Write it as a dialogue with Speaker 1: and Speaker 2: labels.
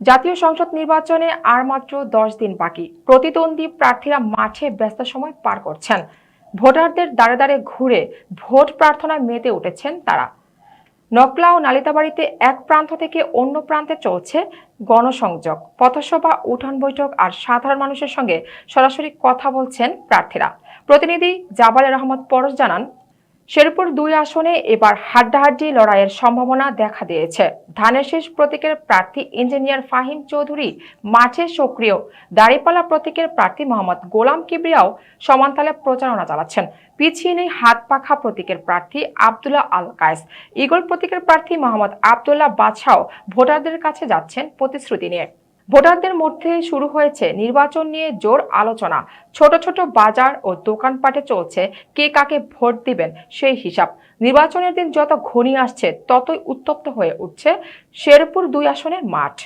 Speaker 1: জাতীয় সংসদ নির্বাচনে আর মাত্র 10 দিন বাকি। প্রতিদ্বন্দ্বী প্রার্থীরা মাঠে ব্যস্ত সময় পার করছেন। ভোটারদের দ্বারে দ্বারে ঘুরে ভোট প্রার্থনায় মেতে উঠেছেন তারা। নকলা ও নালিতাবাড়ীতে এক প্রান্ত থেকে অন্য প্রান্তে চলছে গণসংযোগ, পথসভা, উঠান বৈঠক আর সাধারণ মানুষের সঙ্গে সরাসরি কথা বলছেন প্রার্থীরা। প্রতিনিধি জাবালের আহমদ পরশ জানান, শেরপুর 2 আসনে এবার হাড্ডাহাড্ডি লড়াইয়ের সম্ভাবনা দেখা দিয়েছে। ধানের শীষ প্রতীকের প্রার্থী ইঞ্জিনিয়ার ফাহিম চৌধুরী মাঠে সক্রিয়। দাঁড়িপাল্লা প্রতীকের প্রার্থী মোহাম্মদ গোলাম কিবরিয়াও সমানতালে প্রচারণা চালাচ্ছেন। পিছিয়ে নেই হাত পাখা প্রতীকের প্রার্থী আব্দুল্লাহ আল কায়েস। ঈগল প্রতীকের প্রার্থী মোহাম্মদ আব্দুল্লাহ বাদশাও ভোটারদের কাছে যাচ্ছেন প্রতিশ্রুতি নিয়ে। ভোটারদের মধ্যে শুরু হয়েছে নির্বাচন নিয়ে জোর আলোচনা। ছোট ছোট বাজার ও দোকানপাটে চলছে কে কাকে ভোট দিবেন সেই হিসাব। নির্বাচনের দিন যত ঘনিয়ে আসছে ততই উত্তপ্ত হয়ে উঠছে শেরপুর 2 আসনের মাঠ।